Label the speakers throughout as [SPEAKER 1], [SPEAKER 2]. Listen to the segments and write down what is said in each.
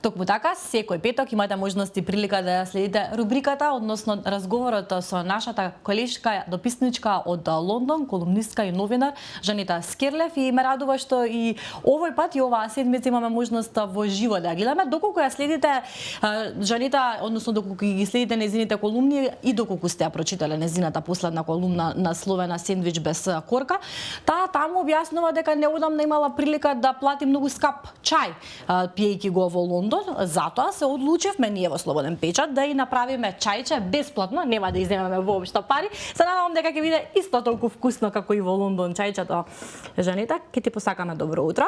[SPEAKER 1] Токму така, секој петок имате можност и прилика да ја следите рубриката, односно разговорот со нашата колешка, дописничка од Лондон, колумнистка и новинар, Жанита Скерлев, и ме радува што и овој пат и оваа седмица имаме можност во живо да ја гледаме. Доколку ја следите Жанита, односно доколку ги следите незините колумни и доколку сте ја прочитале незината последна колумна насловена Сендвич без корка, таа таму објаснува дека неодамна имала прилика да плати многу скап чај пиејќи го во Лондон. Затоа се одлучивме ние во Слободен печат да и направиме чајче бесплатно, нема да изземеме воопшто пари. Се надевам дека ќе биде исто толку вкусно како и во Лондон чајчето. Жанита, ќе ти посакаме добро утро.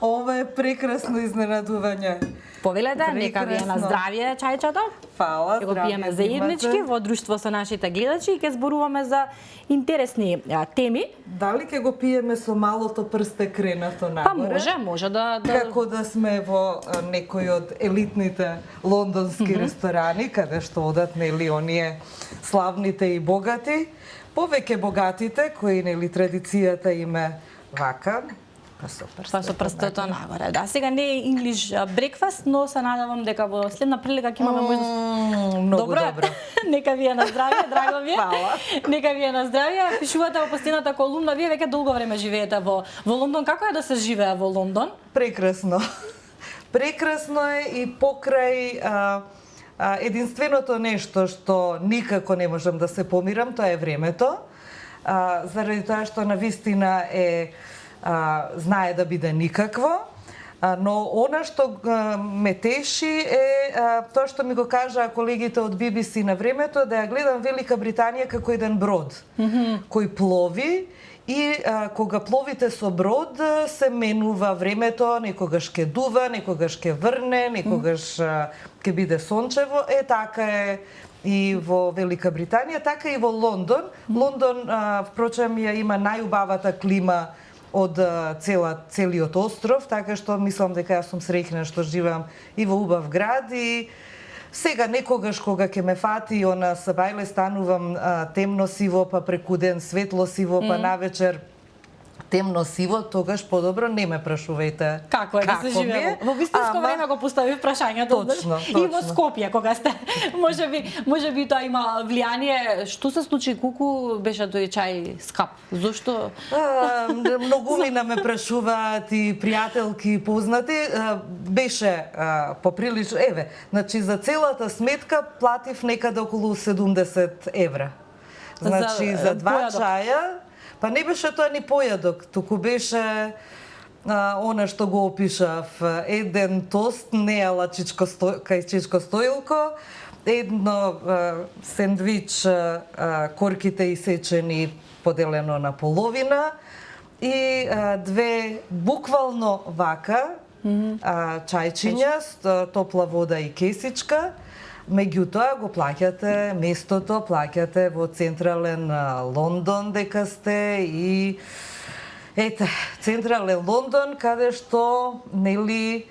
[SPEAKER 2] Ова е прекрасно изненадување.
[SPEAKER 1] Повелете, нека ви е на здравје чајчето.
[SPEAKER 2] Фала,
[SPEAKER 1] ќе го пиеме заеднички во друштво со нашите гледачи и ќе зборуваме за интересни теми.
[SPEAKER 2] Дали ќе го пиеме со малото прсте кренато нагоре?
[SPEAKER 1] Па може да...
[SPEAKER 2] Како да сме во некој од елитните лондонски ресторани, каде што одат нели оние славните и богати, повеќе богатите кои нели традицијата им е вака.
[SPEAKER 1] Па со прстото нагоре. Да, сега не е English breakfast, но се надевам дека во следна прилика ќе имаме можност.
[SPEAKER 2] Многу добро.
[SPEAKER 1] Нека ви е на здравје, драго ми е.
[SPEAKER 2] Фала.
[SPEAKER 1] Нека ви е на здравје. Пишувате во последната колумна, вие веќе долго време живеете во Лондон. Како е да се живее во Лондон?
[SPEAKER 2] Прекрасно. Прекрасно е и покрај единственото нешто што никако не можам да се помирам, тоа е времето. Заради тоа што навистина е знае да биде никакво, но она што ме теши е тоа што ми го кажаа колегите од BBC на времето, да ја гледам Велика Британија како еден брод кој плови и кога пловите со брод се менува времето, некогаш ќе дува, некогаш ќе врне, некогаш ќе биде сончево. Така е и во Велика Британија, така и во Лондон. Лондон, впрочем, ја има најубавата клима од целиот остров, така што мислам дека јас сум среќна што живеам и во убав град. И сега некогаш кога ќе ме фати она сабајле станувам темно сиво, па преку ден светло сиво, па навечер темно сиво, тогаш подобро не ме прашувајте
[SPEAKER 1] како е да се живее. Во вистинско време го постави прашањето.
[SPEAKER 2] Точно.
[SPEAKER 1] И во Скопје кога сте. Можеби тоа има влијание. Што се случи, колку беше тој чај скап? Зошто?
[SPEAKER 2] Многумина ме прашуваат и пријателки и познати. Беше поприлично, значи за целата сметка платив некаде околу 70 евра. Значи за два чаја. Па не беше тоа ни појадок, туку беше она што го опишав, еден тост, не кајчичко стоилко, едно сендвич, корките исечени поделено на половина и две буквално вака чајчиња, топла вода и кесичка. Меѓутоа го плаќате местото, плаќате во централен Лондон дека сте и централен Лондон каде што нели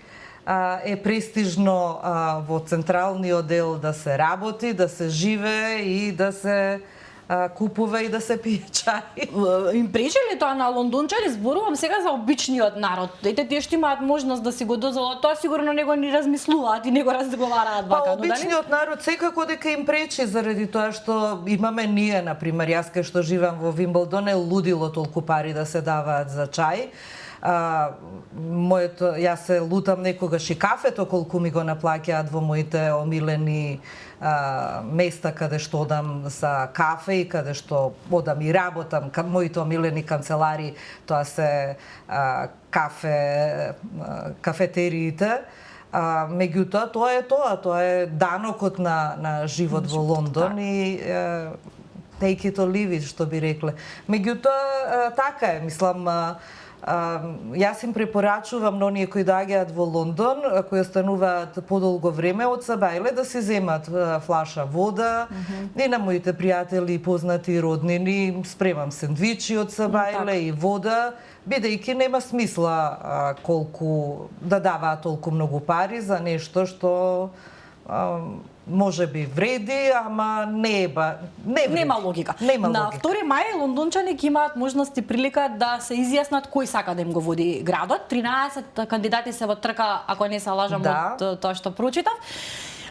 [SPEAKER 2] е престижно во централниот дел да се работи, да се живее и да се купува и да се пие чај.
[SPEAKER 1] Им пречи ли тоа на лондончани? Зборувам сега за обичниот народ. Тие што имаат можност да си го дозволат, тоа сигурно него ни размислуваат и него разговараат вака.
[SPEAKER 2] Па обичниот народ секако дека им пречи заради тоа што имаме ние, на пример, јас кај што живам во Вимблдон, е лудило толку пари да се даваат за чај. Јас се лутам некогаш и кафето колку ми го наплаќаат во моите омилени места каде што одам за кафе и каде што одам и работам, моите омилени канцелари, тоа се кафетериите. Меѓутоа, тоа е данокот на живот во Лондон и take it or leave it, што би рекле. Меѓутоа, така е, мислам, јас им препорачувам на оние кои доаѓаат во Лондон, кои остануваат подолго време од сабајле, да си земат флаша вода. И на моите пријатели, познати и роднини спремам сендвичи од сабајле и вода, бидејќи нема смисла колку да даваат толку многу пари за нешто што може би вреди, ама не вреди.
[SPEAKER 1] Нема логика.
[SPEAKER 2] Нема
[SPEAKER 1] На
[SPEAKER 2] логика.
[SPEAKER 1] 2 мај лондончани ќе имаат можност и прилика да се изјаснат кој сака да им го води градот. 13 кандидати се во трка, ако не се лажам,
[SPEAKER 2] Да.
[SPEAKER 1] од тоа што прочитав.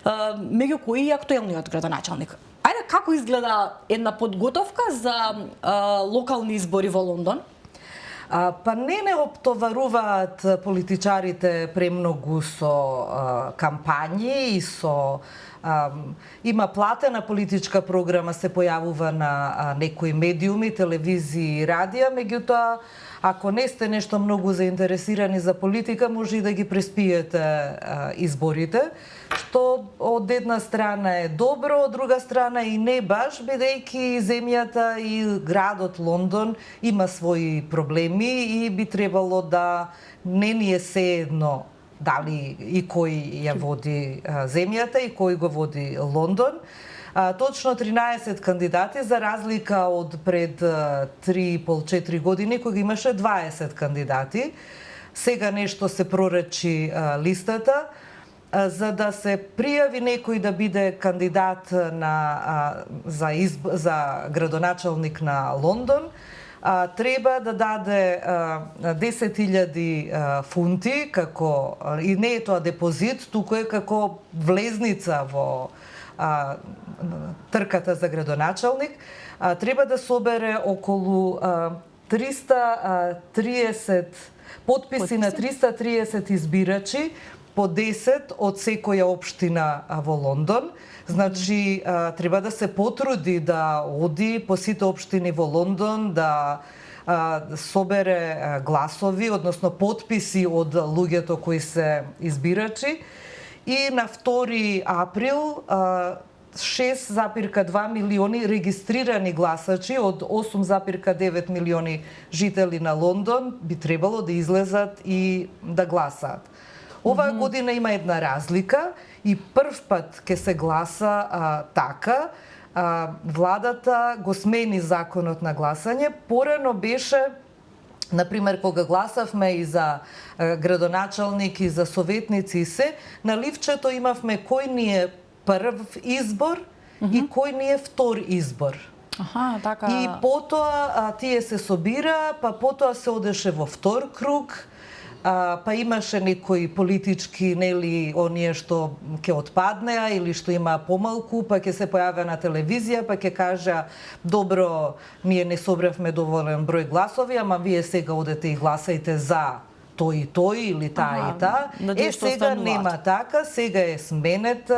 [SPEAKER 1] Меѓу кои и актуелниот градоначалник. Ајде, како изгледа една подготовка за локални избори во Лондон?
[SPEAKER 2] Па не оптоваруваат политичарите премногу со кампањи и со има платена политичка програма, се појавува на некои медиуми, телевизии и радија, меѓутоа ако не сте нешто многу заинтересирани за политика, може и да ги преспиете изборите, што од една страна е добро, од друга страна и не баш, бидејќи земјата и градот Лондон има своји проблеми и би требало да не ни е сеедно дали и кој ја води земјата и кој го води Лондон. Точно 13 кандидати, за разлика од пред 3,5-4 години, кој имаше 20 кандидати. Сега нешто се проречи листата, за да се пријави некој да биде кандидат за градоначалник на Лондон, треба да даде 10.000 фунти, како, и не е тоа депозит, туку е како влезница во трката за градоначалник. Треба да собере околу 330 подписи на 330 избирачи, по 10 од секоја општина во Лондон. Значи, треба да се потруди да оди по сите општини во Лондон, да собере гласови, односно подписи од луѓето кои се избирачи. И на 2 април 6,2 милиони регистрирани гласачи од 8,9 милиони жители на Лондон би требало да излезат и да гласаат. Оваа година има една разлика и прв пат ќе се гласа така. Владата го смени законот на гласање. Порано беше, например, кога гласавме и за градоначалник и за советници и се, на ливчето имавме кој ни е прв избор и кој ни е втор избор.
[SPEAKER 1] Аха, така.
[SPEAKER 2] И потоа тие се собира, па потоа се одеше во втор круг, па имаше некои политички, нели, оние што ќе отпаднеа или што има помалку, па ќе се појавеа на телевизија, па ќе кажа добро, ние не собравме доволен број гласови, ама вие сега одете и гласајте за тој и тој или таа и таа. Сега нема така, сега е сменет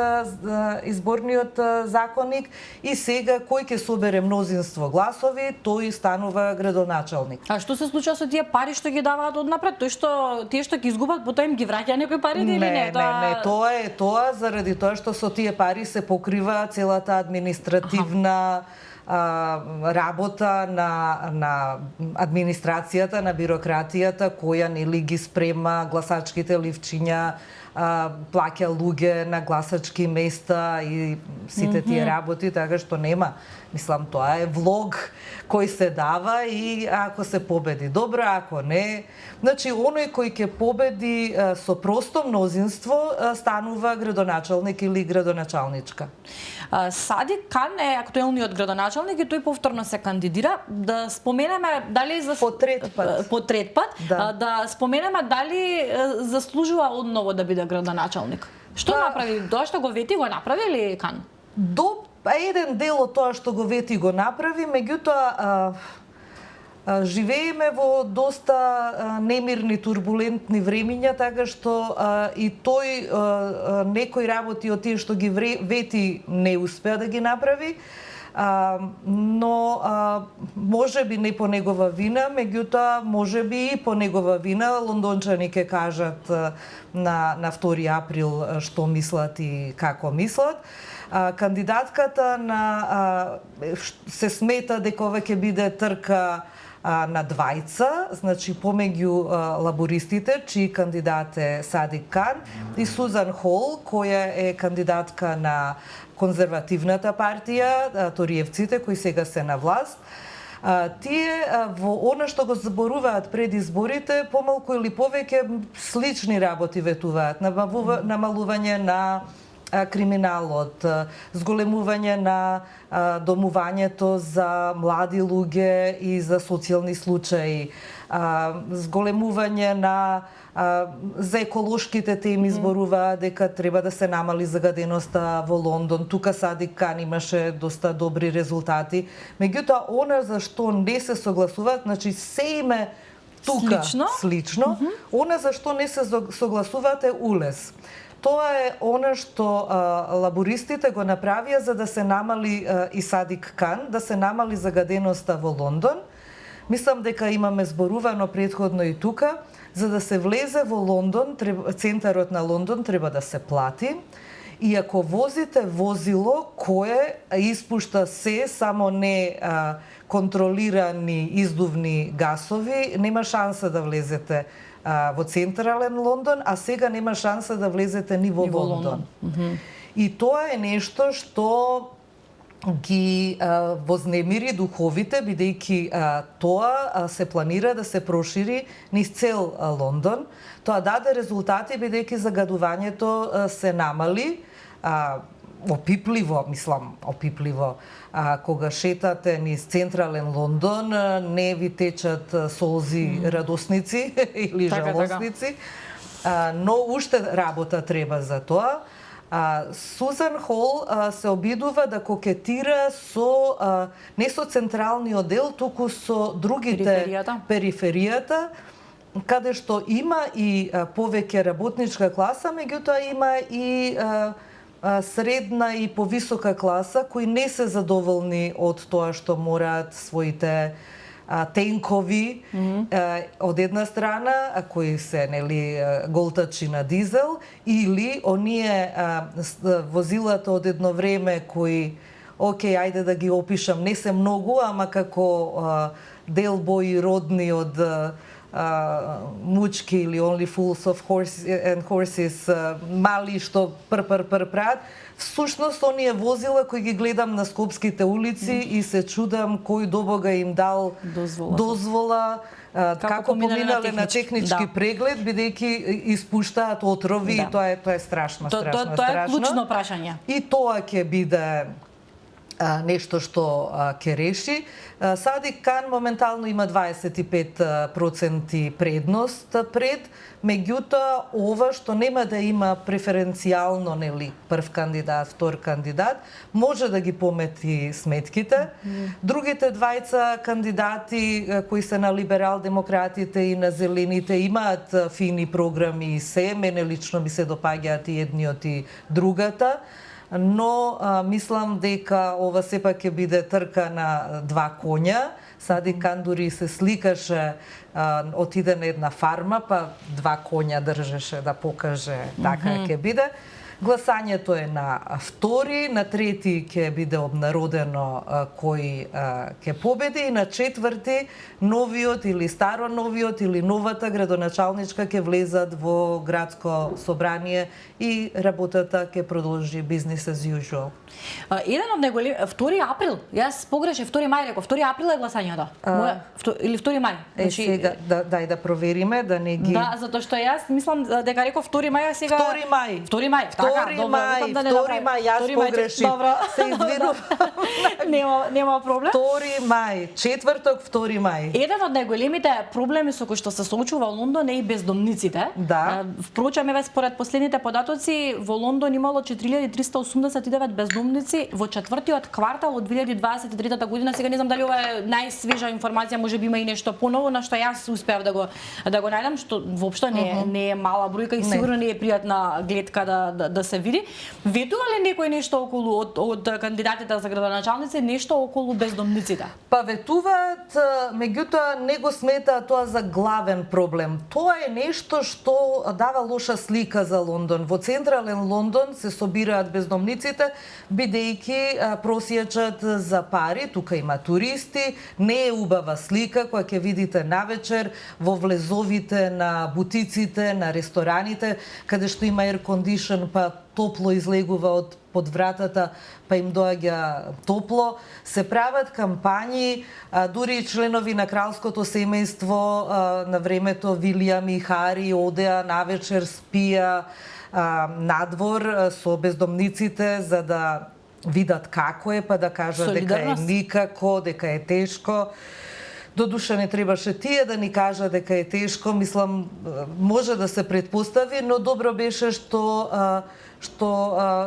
[SPEAKER 2] изборниот законник и сега кој ќе собере мнозинство гласови, тој станува градоначалник.
[SPEAKER 1] А што се случува со тие пари што ги даваат однапред? Тие што ги изгубат, потоа им ги враќа некои пари или не?
[SPEAKER 2] Не, тоа е тоа заради тоа што со тие пари се покрива целата административна работа на администрацијата, на бирократијата, која нели ги спрема гласачките ливчиња, плаќа луѓе на гласачки места и сите тие работи, така што нема. Мислам, тоа е влог кој се дава и ако се победи добро, ако не, значи оној кој ќе победи со просто мнозинство станува градоначалник или градоначалничка.
[SPEAKER 1] Садик Кан е актуелниот градоначалник и тој повторно се кандидира. Да споменеме дали по трет пат, да споменеме дали заслужува одново да биде градоначалник. Што направи? Тоа што го вети го направи или Кан?
[SPEAKER 2] Еден дел од тоа што го вети го направи, меѓутоа живееме во доста немирни, турбулентни времиња, така што и тој некои работи од тие што ги вети не успеа да ги направи, но може би не по негова вина, меѓутоа може би и по негова вина. Лондончани ќе кажат на 2 април што мислат и како мислат. Кандидатката се смета дека ова ќе биде трка на двајца, значи помеѓу лабористите, чиј кандидат е Садик Кан, и Сузан Хол, која е кандидатка на конзервативната партија, ториевците, кои сега се на власт. Тие во она што го зборуваат пред изборите, помалку или повеќе слични работи ветуваат, намалување на криминалот, зголемување на домувањето за млади луѓе и за социјални случаи, зголемување на за еколошките теми зборува дека треба да се намали загаденоста во Лондон. Тука Садик Кан имаше доста добри резултати. Меѓутоа, она за што не се согласуваат, значи се име тука слично. Она за што не се согласуваат е улез. Тоа е она што лабористите го направија за да се намали и Садик Кан, да се намали загаденоста во Лондон. Мислам дека имаме зборувано претходно и тука, за да се влезе во Лондон, центарот на Лондон треба да се плати. И ако возите возило кое испушта се, само не контролирани издувни гасови, нема шанса да влезете во централен Лондон, а сега нема шанса да влезете ни во Лондон. И тоа е нешто што ги вознемири духовите, бидејќи тоа се планира да се прошири низ цел Лондон. Тоа даде резултати, бидејќи загадувањето се намали, опипливо, кога шетате низ централен Лондон, не ви течат солзи радосници или жалосници, но уште работа треба за тоа. Сузан Хол се обидува да кокетира со не со централниот дел, туку со другите периферијата, каде што има и повеќе работничка класа, меѓутоа има и средна и повисока класа кои не се задоволни од тоа што мораат своите тенкови од една страна, кои се голтачи на дизел, или оние возилата од едно време кои, окей, ајде да ги опишам, не се многу, ама како делбои родни од мучки или Only Fools of Horses, мали што прат. Всушност, оние возила кои ги гледам на скопските улици и се чудам кој добога им дал дозвола, како поминале на технички преглед, бидејќи испуштаат отрови, и тоа е страшно.
[SPEAKER 1] Тоа е клучно прашање.
[SPEAKER 2] И тоа ќе биде нешто што ќе реши. Садик Кан моментално има 25% предност пред, меѓутоа ова што нема да има преференцијално прв кандидат, втор кандидат, може да ги помети сметките. Другите двајца кандидати кои се на либерал-демократите и на зелените имаат фини програми и се, мене лично ми се допаѓаат и едниот и другата, но мислам дека ова сепак ќе биде трка на два коња. Садик Кан дури се сликаше, отиде на една фарма, па два коња држеше да покаже така ќе биде. Гласањето е на втори, на трети ќе биде обнародено кој ќе победи и на четврти новиот или староновиот или новата градоначалничка ќе влезат во градско собрание и работата ќе продолжи business as usual.
[SPEAKER 1] Еден од најголеми 2 април. Јас погрешив 2 мај реков. 2 април е гласањето. Или 2 мај.
[SPEAKER 2] Значи сега дај да провериме да не ги.
[SPEAKER 1] Да, затоа што јас мислам дека реков 2 мај, а сега
[SPEAKER 2] 2 мај.
[SPEAKER 1] 2 мај. Така, добро.
[SPEAKER 2] 2 мај, јас погрешив. Се извинувам.
[SPEAKER 1] Нема проблем.
[SPEAKER 2] 2 мај, четврток 2 мај.
[SPEAKER 1] Еден од најголемите проблеми со кои што се соочува Лондон е и бездомниците.
[SPEAKER 2] Да.
[SPEAKER 1] Впрочем, еве според последните податоци во Лондон имало 4389 бездомници во четвртиот квартал од 2023 година. Сега не знам дали ова е најсвежа информација, можеби има и нешто поново на што јас успеав да го најдам, што воопшто не е мала бројка и сигурно не е пријатна гледка да се види. Ветува ли некој нешто околу од кандидатите за градоначалници, нешто околу бездомниците?
[SPEAKER 2] Па ветуваат, меѓутоа не го сметаат тоа за главен проблем. Тоа е нешто што дава лоша слика за Лондон. Во централен Лондон се собираат бездомниците, бидејќи просјачат за пари, тука има туристи, не е убава слика која ќе видите навечер во влезовите на бутиците, на рестораните, каде што има air condition, па топло излегува од под вратата, па им доаѓа топло. Се прават кампањи, дури членови на кралското семејство на времето Вилијам и Хари одеа навечер, спија, надвор со бездомниците за да видат како е, па да кажат дека е
[SPEAKER 1] Солидарност?
[SPEAKER 2] никако, дека е тешко. Додуша не требаше тие да ни кажа дека е тешко, мислам може да се предпостави, но добро беше што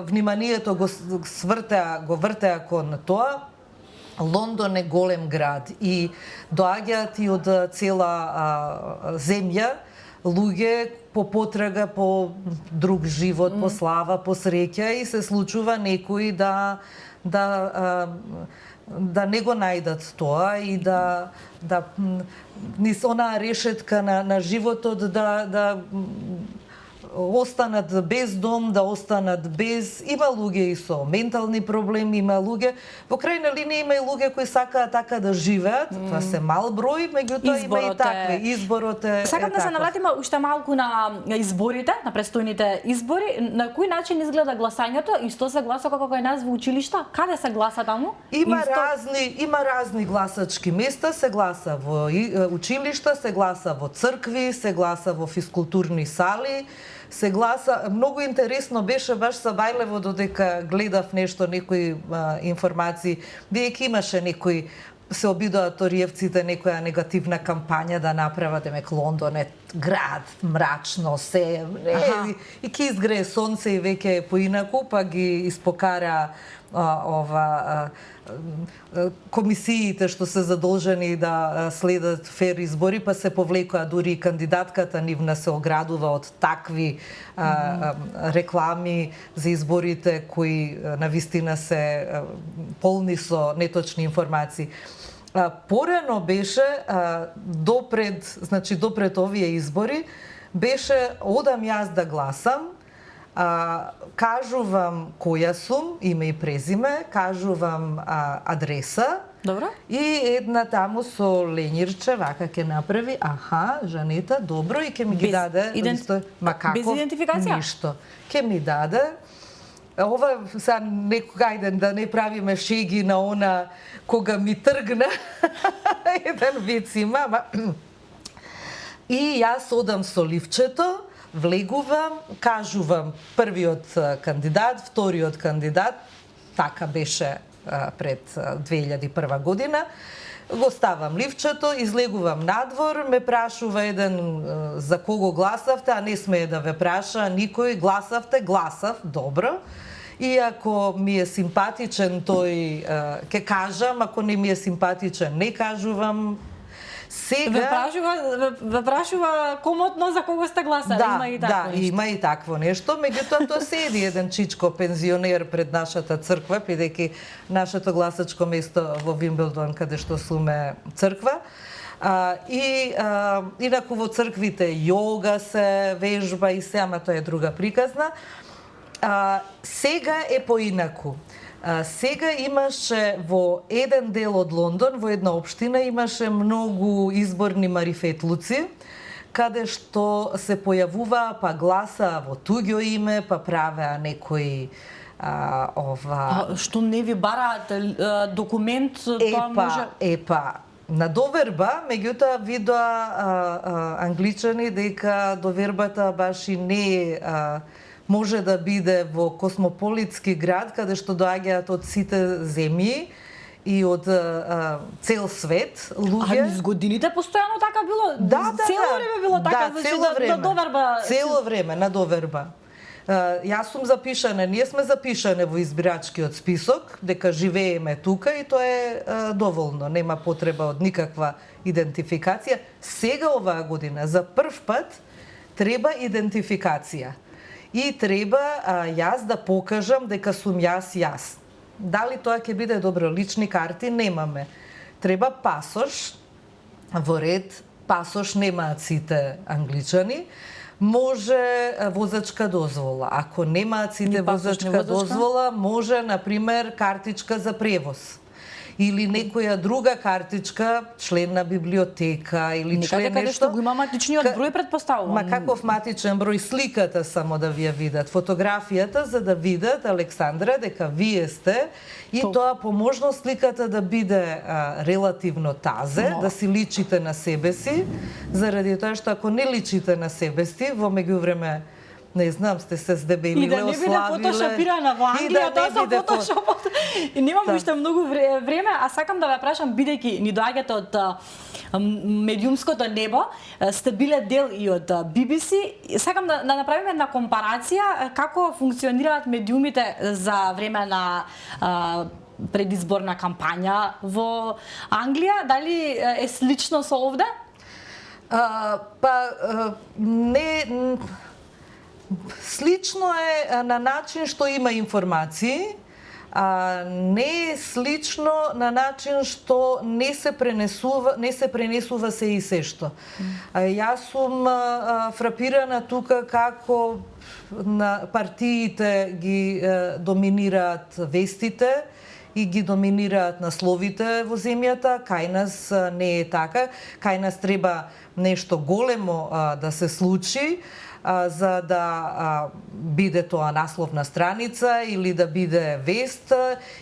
[SPEAKER 2] вниманието го вртеа кон тоа. Лондон е голем град и доаѓаат и од цела земја луѓе по потрага по друг живот, по слава, по среќа и се случува некои да не го најдат тоа и да низ онаа решетка на животот да останат без дом, да останат без... Има луѓе и со ментални проблеми, има луѓе... Во крајна линија има и луѓе кои сакаат така да живеат. Това се мал број, меѓутоа има и такви. Изборот е
[SPEAKER 1] Сакам да се навратиме уште малку на изборите, на престојните избори. На кој начин изгледа гласањето и што се гласа како кај нас во училишта? Каде се гласа таму?
[SPEAKER 2] Има разни гласачки места, се гласа во училишта, се гласа во цркви, се гласа во физкултурни сали, се гласа. Многу интересно беше, баш са Бајлево додека гледав нешто, некои информации, дека имаше некои се обидоа ториевците некоја негативна кампања да направат, демек Лондон е град, мрачно, се, и ке изгрее сонце и веќе е поинаку, па ги испокара комисиите што се задолжени да следат фер избори, па се повлекоа, дури и кандидатката нивна се оградува од такви реклами за изборите кои навистина се полни со неточни информации. Порано беше допред овие избори беше одам јас да гласам, кажувам која сум, име и презиме, кажувам адреса.
[SPEAKER 1] Добро.
[SPEAKER 2] И една таму со ленирче, вака ќе направи, Жанета, добро, и ќе ми ги даде.
[SPEAKER 1] Без идентификација?
[SPEAKER 2] Ништо. Ќе ми даде. Ова сега ајде да не правиме шеги на она кога ми тргна. Еден виц има, и јас одам со ливчето, влегувам, кажувам првиот кандидат, вториот кандидат, така беше пред 2001 година, го ставам ливчето, излегувам надвор, ме прашува еден за кого гласавте, а не смее да ве праша никој, гласав, добро. И ако ми е симпатичен, тој ќе кажам, ако не ми е симпатичен, не кажувам. Сега
[SPEAKER 1] Ве прашува комотно за кого сте гласали, има и такво нешто.
[SPEAKER 2] Има и такво нешто, меѓутоа тоа седи еден чичко пензионер пред нашата црква, бидејќи нашето гласачко место во Вимбелдон, каде што суме црква. Инаку во црквите јога се вежба и се, ама тоа е друга приказна. Сега е поинаку. Сега имаше во еден дел од Лондон, во една општина, имаше многу изборни марифетлуци, каде што се појавуваа, па гласаа во туѓо име, па правеа некои
[SPEAKER 1] Што не ви бараат документ, тоа може...
[SPEAKER 2] На доверба, меѓутоа видоа англичани дека довербата баш и не може да биде во космополитски град, каде што доаѓаат од сите земји и од цел свет луѓе.
[SPEAKER 1] низ годините постојано така било?
[SPEAKER 2] Цело
[SPEAKER 1] време било така, на доверба.
[SPEAKER 2] Цело време на доверба. Јас сум запишана, ние сме запишане во избирачкиот список, дека живееме тука и тоа е доволно, нема потреба од никаква идентификација. Сега оваа година за прв пат треба идентификација. И треба јас да покажам дека сум јас. Дали тоа ќе биде добро? Лични карти немаме. Треба пасош, во ред, пасош немаат сите англичани. Може возачка дозвола. Ако немаат сите возачка дозвола, може, например, картичка за превоз. Или некоја друга картичка, член на библиотека или член
[SPEAKER 1] нешто. Што го има матичниот број, предпоставувам.
[SPEAKER 2] Ма каков матичен број? Сликата само да ви ја видат, фотографијата за да видат, Александра, дека вие сте и тоа по можност сликата да биде релативно тазе, да си личите на себе си, заради тоа што ако не личите на себе си, во меѓувреме не знам, сте се здебелиле,
[SPEAKER 1] И да не биде фотошопирана во Англија, тоа со фотошопот. И немам уште многу време, а сакам да ве прашам, бидејќи ни доаѓате од медиумското небо, сте биле дел и од BBC, сакам да направиме една компарација како функционираат медиумите за време на предизборна кампања во Англија, дали е слично со овде?
[SPEAKER 2] Не, слично е на начин што има информации, а не е слично на начин што не се пренесува се и се што. Јас сум фрапирана тука како на партиите ги доминираат вестите и ги доминираат насловите во земјата. Кај нас не е така. Кај нас треба нешто големо да се случи, за да биде тоа насловна страница или да биде вест,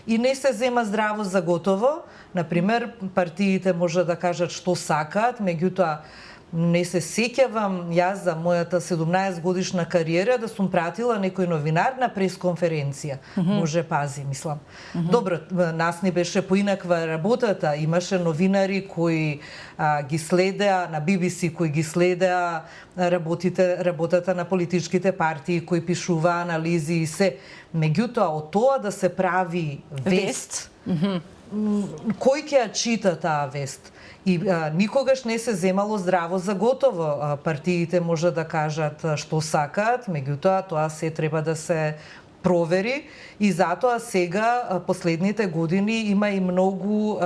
[SPEAKER 2] и не се зема здраво за готово. Например, партиите може да кажат што сакаат, меѓутоа не се сеќавам јас за мојата 17 годишна кариера да сум пратила некој новинар на пресконференција. Може пази, мислам. Добро, нас не беше поинаква работата. Имаше новинари кои ги следеа на BBC, кои ги следеа работата на политичките партии, кои пишуваа анализи и се. Меѓутоа, од тоа да се прави вест, кој ќе ја чита таа вест? И никогаш не се земало здраво за готово. Партиите може да кажат што сакаат, меѓутоа тоа се треба да се провери, и затоа сега последните години има и многу,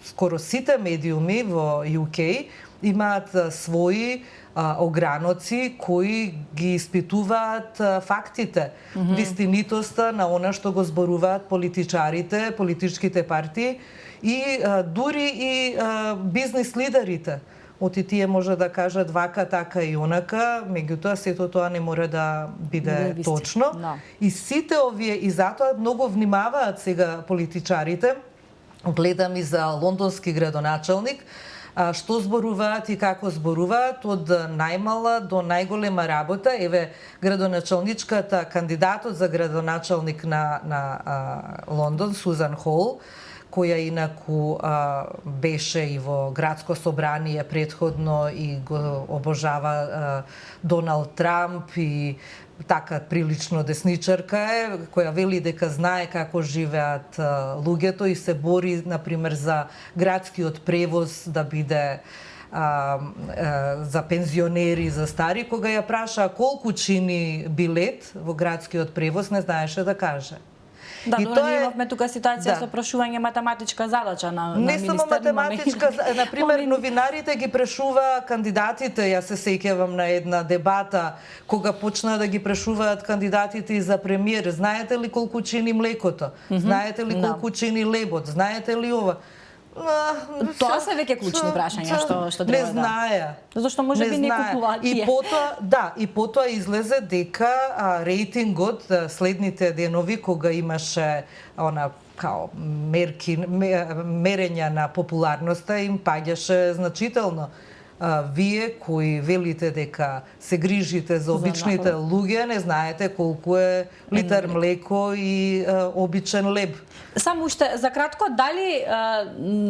[SPEAKER 2] скоро сите медиуми во UK имаат своји ограноци кои ги испитуваат фактите, вистинитоста на она што го зборуваат политичарите, политичките партии, и дури и бизнис лидерите. Оти тие може да кажат вака, така и онака, меѓутоа сето тоа не може да биде точно. И сите овие, и затоа многу внимаваат сега политичарите, гледам и за лондонски градоначалник, што зборуваат и како зборуваат, од најмала до најголема работа. Еве, градоначалничката, кандидатот за градоначалник на Лондон, Сузан Хол, која инаку беше и во градско собрание предходно и го обожава Доналд Трамп, и така прилично десничарка е, која вели дека знае како живеат луѓето и се бори, например, за градскиот превоз да биде за пензионери, за стари. Кога ја праша колку чини билет во градскиот превоз, не знаеше да каже.
[SPEAKER 1] Да, но ние имавме тука ситуација со прошување математичка задача на
[SPEAKER 2] не само математичка, например, новинарите ги прешува кандидатите. Јас се сеќавам на една дебата кога почна да ги прешуваат кандидатите за премиер. Знаете ли колку чини млекото? Знаете ли колку чини лебот? Знаете ли ова?
[SPEAKER 1] Тоа се веќе клучни прашања што треба
[SPEAKER 2] не знаеа.
[SPEAKER 1] Зашто може би не купуваат тие.
[SPEAKER 2] И потоа излезе дека рейтингот следните денови, кога имаше као мерења на популарноста, им паѓаше значително. Вие кои велите дека се грижите за обичните луѓе, не знаете колку е литар млеко и обичен леб.
[SPEAKER 1] Само уште за кратко, дали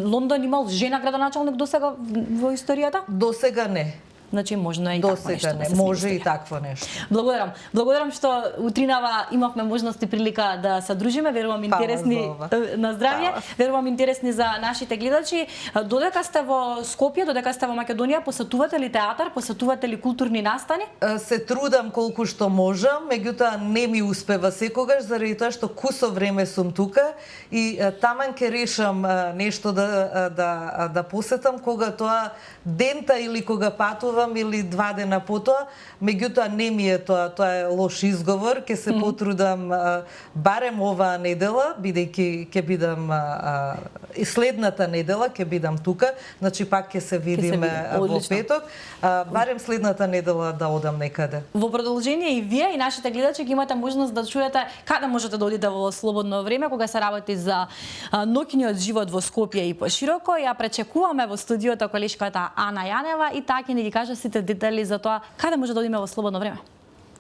[SPEAKER 1] Лондон имал жена градоначалник досега во историјата?
[SPEAKER 2] Досега не.
[SPEAKER 1] Значи можно и такво нешто да се
[SPEAKER 2] може и такво нешто.
[SPEAKER 1] Благодарам. Благодарам што утринава имавме можност и прилика да се дружиме. Верувам интересни на здравје. Верувам интересни за нашите гледачи. Додека сте во Скопје, додека сте во Македонија, посетувате ли театар, посетувате ли културни настани? Се
[SPEAKER 2] трудам колку што можам, меѓутоа не ми успева секогаш, заради тоа што кусо време сум тука и таман ќе решам нешто да посетам кога тоа дента или кога патувам или 2 дена потоа, меѓутоа не ми е тоа е лош изговор, ќе се потрудам барем оваа недела, бидејќи ќе бидам следната недела ќе бидам тука, значи пак ќе се видиме во петок, барем следната недела да одам некаде.
[SPEAKER 1] Во продолжение и вие и нашите гледачи ги имате можност да чуете каде можете да одите во слободно време кога се работи за ноќниот живот во Скопје и пошироко. Ја пречекуваме во студиото колешката Ана Јанева и таа ќе ни ги каже сите детали за тоа каде може да одиме во слободно време.